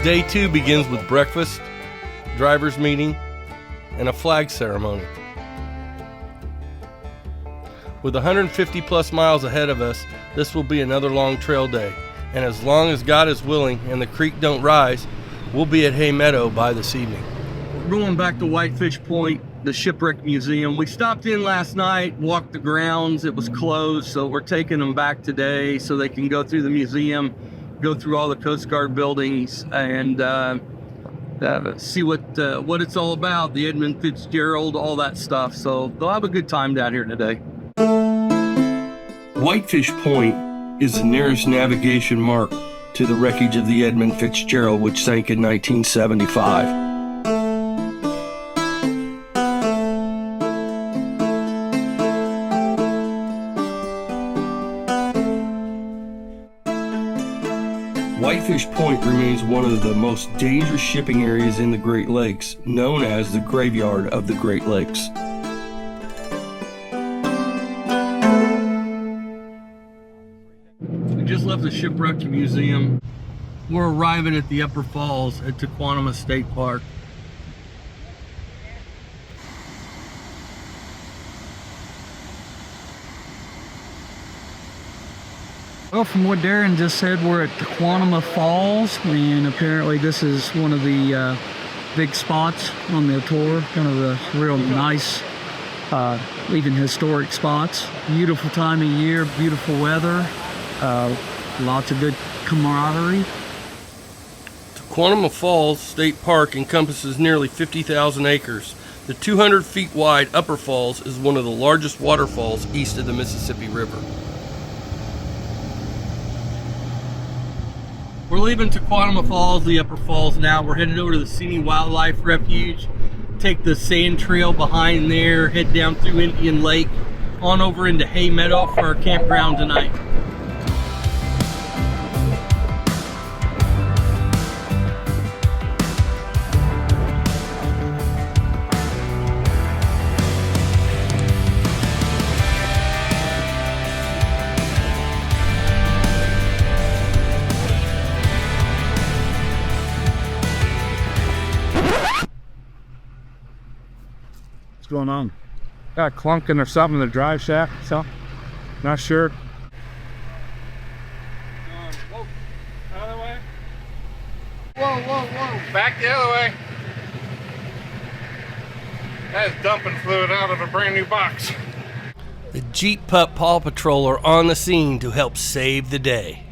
Day 2 begins with breakfast, driver's meeting, and a flag ceremony. With 150 plus miles ahead of us, this will be another long trail day. And as long as God is willing and the creek don't rise, we'll be at Hay Meadow by this evening. We're going back to Whitefish Point, the Shipwreck Museum. We stopped in last night, walked the grounds. It was closed, so we're taking them back today so they can go through the museum, go through all the Coast Guard buildings, and see what it's all about, the Edmund Fitzgerald, all that stuff. So they'll have a good time down here today. Whitefish Point is the nearest navigation mark to the wreckage of the Edmund Fitzgerald, which sank in 1975. Whitefish Point remains one of the most dangerous shipping areas in the Great Lakes, known as the Graveyard of the Great Lakes. We just left the Shipwreck Museum. We're arriving at the Upper Falls at Tahquamenon State Park. Well, from what Darren just said, we're at Tahquamenon Falls, and apparently this is one of the big spots on the tour, kind of the real nice, even historic spots. Beautiful time of year, beautiful weather, lots of good camaraderie. Tahquamenon Falls State Park encompasses nearly 50,000 acres. The 200 feet wide Upper Falls is one of the largest waterfalls east of the Mississippi River. We're leaving Tahquamenon Falls, the Upper Falls now. We're headed over to the Scenic Wildlife Refuge, take the sand trail behind there, head down through Indian Lake, on over into Hay Meadow for our campground tonight. What's going on? Got a clunking or something in the drive shaft, so not sure. Whoa, other way. Whoa, whoa, whoa. Back the other way. That is dumping fluid out of a brand new box. The Jeep Pup Paw Patrol are on the scene to help save the day.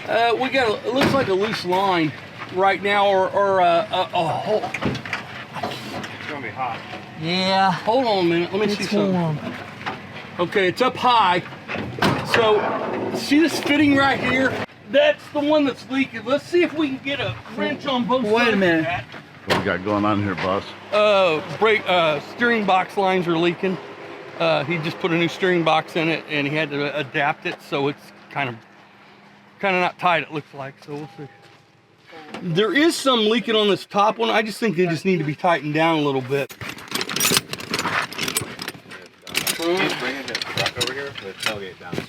We got it looks like a loose line right now, or a hole. It's gonna be hot. Yeah. Hold on a minute, let me see something. Okay, it's up high. So, see this fitting right here? That's the one that's leaking. Let's see if we can get a wrench on both sides. Wait a minute. What we got going on here, boss? Steering box lines are leaking. He just put a new steering box in it, and he had to adapt it, so it's kind of not tight, it looks like, so we'll see. There is some leaking on this top one. I just think they just need to be tightened down a little bit.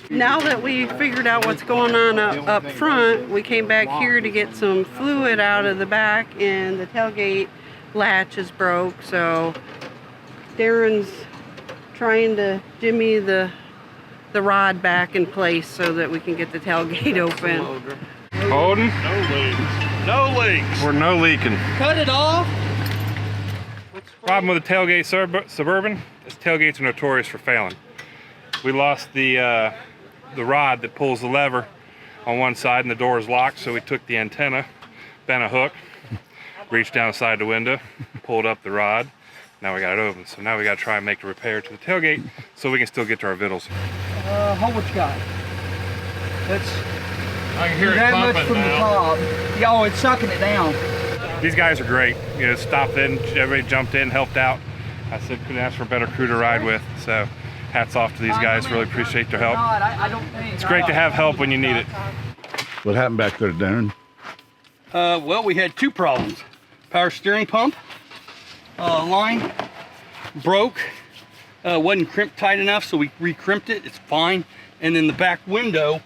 Now that we figured out what's going on up front, we came back here to get some fluid out of the back, and the tailgate latch is broke, so Darren's trying to jimmy the rod back in place so that we can get the tailgate open. Holding? No leaks. No leaks. We're no leaking. Cut it off. Problem with the tailgate Suburban is tailgates are notorious for failing. We lost the rod that pulls the lever on one side, and the door is locked, so we took the antenna, bent a hook, reached down the side of the window, pulled up the rod. Now we got it open, so now we got to try and make the repair to the tailgate so we can still get to our vittles. Hold what you got. That's I can hear it that much pumping from now. the top. Oh, it's sucking it down. These guys are great. You know, stopped in, everybody jumped in, helped out. I said couldn't ask for a better crew to ride with, so hats off to these guys. Really appreciate their help. It's great to have help when you need it. What happened back there, Darren? Well, we had two problems. Power steering pump line broke. Wasn't crimped tight enough, so we re-crimped it. It's fine. And then the back window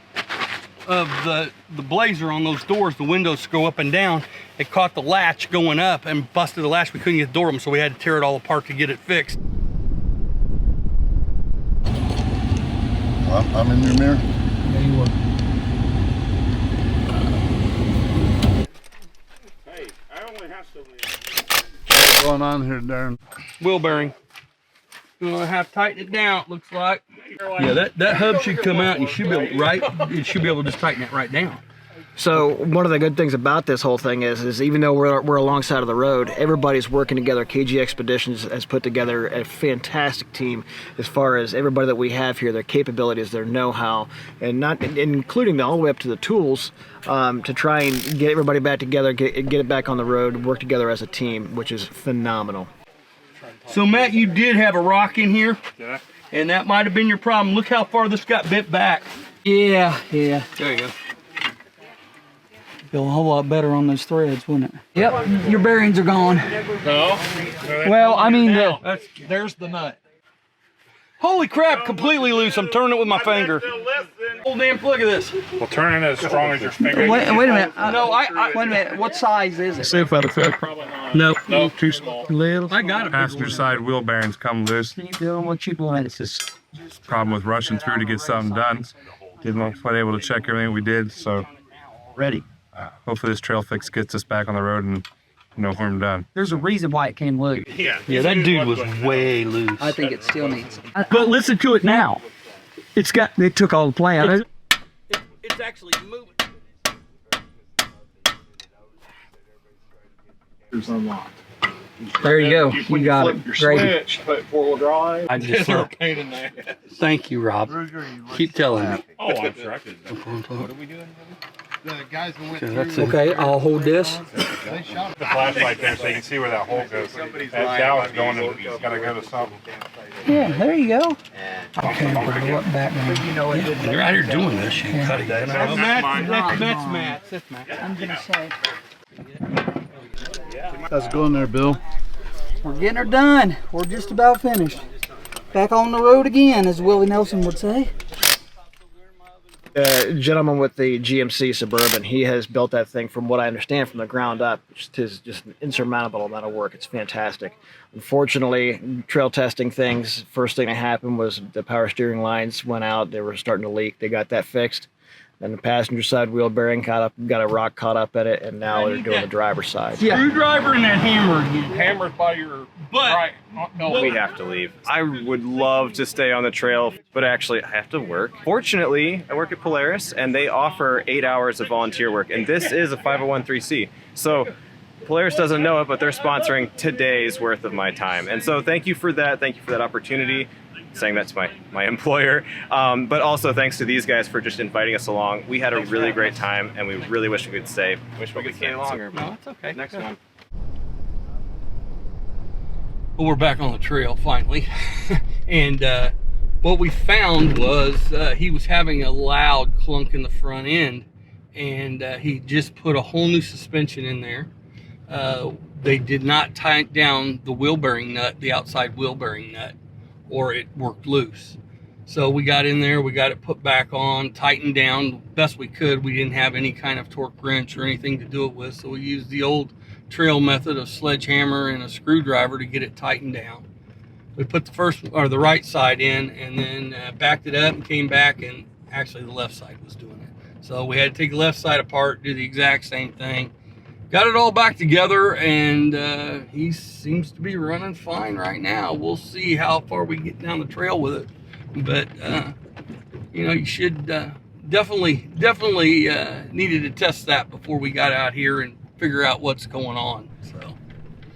of the Blazer on those doors, the windows go up and down, it caught the latch going up and busted the latch. We couldn't get the door open, so we had to tear it all apart to get it fixed. Well, I'm in your mirror. Yeah, you were. Hey, I only have so many. What's going on here, Darren? Wheel bearing. We're gonna have to tighten it down, it looks like. Yeah, that hub should come out and you should be able, it should be able to just tighten it right down. So one of the good things about this whole thing is even though we're alongside of the road, everybody's working together. KG Expeditions has put together a fantastic team as far as everybody that we have here, their capabilities, their know-how, and including all the way up to the tools to try and get everybody back together, get it back on the road, work together as a team, which is phenomenal. So Matt, you did have a rock in here, Did I? and that might have been your problem. Look how far this got bent back. Yeah. There you go. Feel a whole lot better on those threads, wouldn't it? Yep, your bearings are gone. No. Well, I mean, There's the nut. Holy crap, completely loose. I'm turning it with my finger. Oh, damn, look at this. Well, turn it as strong as your finger. wait a minute. No, wait a minute. What size is it? See if that'll fit. No. No, too small. Little. I got it. Passenger side wheel bearings come loose. Keep doing what you're doing. It's just Problem with rushing through to get something done. Didn't quite able to check everything we did, so Ready. hopefully this trail fix gets us back on the road and when I'm done. there's a reason why it came loose. Yeah, that dude was way loose. I think it still needs. But listen to it now. They took all the play out of it. It's actually moving. It's unlocked. There you go. You got it. Great. Put four-wheel drive. I just Thank you, Rob. Keep telling me. Oh, I'm sure I could. What are we doing? The guys who went That's through, it. Okay, I'll hold this. they shot The flashlight there so you can see where that hole goes. That gal's going and it's got to go to something. Yeah, there you go. Okay, what background? You're out here doing this, you cut it. That's mine. That's Matt. That's Matt. I'm gonna say How's it going there, Bill? we're getting her done. We're just about finished. Back on the road again, as Willie Nelson would say. Gentleman with the GMC Suburban, he has built that thing from what I understand from the ground up. It is just an insurmountable amount of work. It's fantastic. Unfortunately, trail testing things, first thing that happened was the power steering lines went out. They were starting to leak. They got that fixed. Then the passenger side wheel bearing got a rock caught up at it, and now they're doing the driver's side. Screwdriver and that hammer again. Hammer's by your But right. No, We have to leave. I would love to stay on the trail, but actually I have to work. Fortunately, I work at Polaris and they offer 8 hours of volunteer work, and this is a 501(c)(3). So Polaris doesn't know it, but they're sponsoring today's worth of my time. And so thank you for that. Thank you for that opportunity. Saying that to my employer, but also thanks to these guys for just inviting us along. We had a really great time, and we really wish we could stay. Wish we could stay longer. No, it's okay. Next one. Well, we're back on the trail finally, and what we found was he was having a loud clunk in the front end, and he just put a whole new suspension in there. They did not tighten down the wheel bearing nut, the outside wheel bearing nut, or it worked loose. So we got in there, we got it put back on, tightened down best we could. We didn't have any kind of torque wrench or anything to do it with, so we used the old trail method of sledgehammer and a screwdriver to get it tightened down. We put the right side in, and then backed it up and came back, and actually the left side was doing it. So we had to take the left side apart, do the exact same thing. Got it all back together, and he seems to be running fine right now. We'll see how far we get down the trail with it. But, you should definitely needed to test that before we got out here and figure out what's going on. So,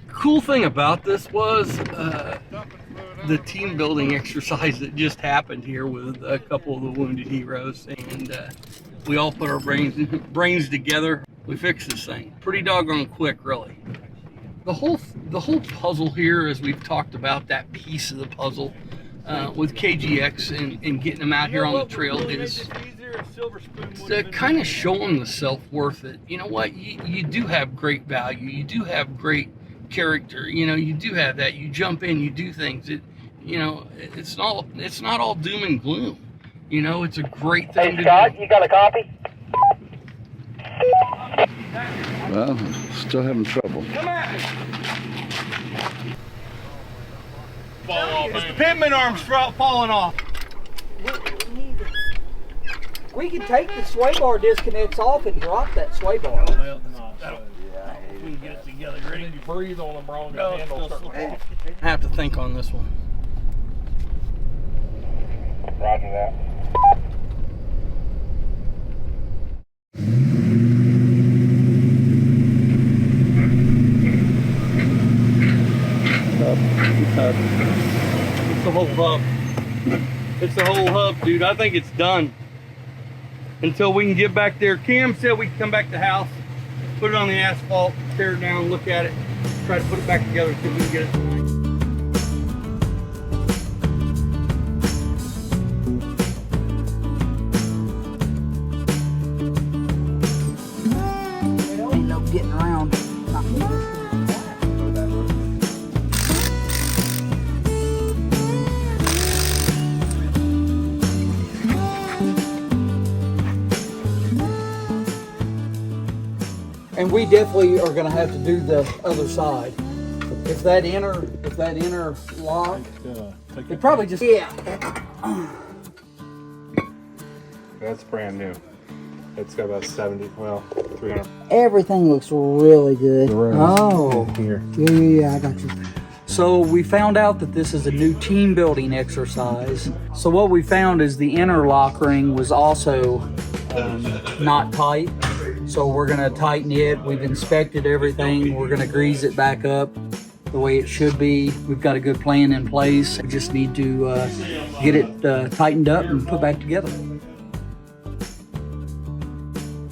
cool thing about this was the team building exercise that just happened here with a couple of the wounded heroes, and we all put our brains together. We fixed this thing pretty doggone quick, really. The whole puzzle here, as we've talked about, that piece of the puzzle with KGX and getting them out here on the trail is to kind of show them the self-worth that, you know what, you do have great value, you do have great character, you do have that. You jump in, you do things. It's not all doom and gloom. It's a great thing. Hey Scott, you got a copy? Well, still having trouble. The pitman arm's falling off. We can take the sway bar disconnects off and drop that sway bar. We get it together. Ready? You breathe on them wrong, the handle starts I have to think on this one. Roger that. It's the whole hub. It's the whole hub, dude. I think it's done. Until we can get back there. Cam said we can come back to the house, put it on the asphalt, tear it down, look at it, try to put it back together, see if we can get it. Ain't no getting around. And we definitely are going to have to do the other side. If that inner lock, it probably just That's brand new. It's got about 70, well, 300. Everything looks really good. Oh, here. yeah, I got you. So we found out that this is a new team building exercise. So what we found is the inner lock ring was also not tight. So we're gonna tighten it. We've inspected everything. We're gonna grease it back up the way it should be. We've got a good plan in place. We just need to get it tightened up and put back together.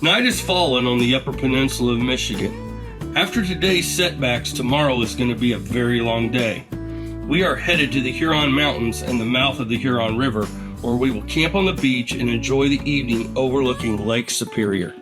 Night has fallen on the Upper Peninsula of Michigan. After today's setbacks, tomorrow is going to be a very long day. We are headed to the Huron Mountains and the mouth of the Huron River, where we will camp on the beach and enjoy the evening overlooking Lake Superior.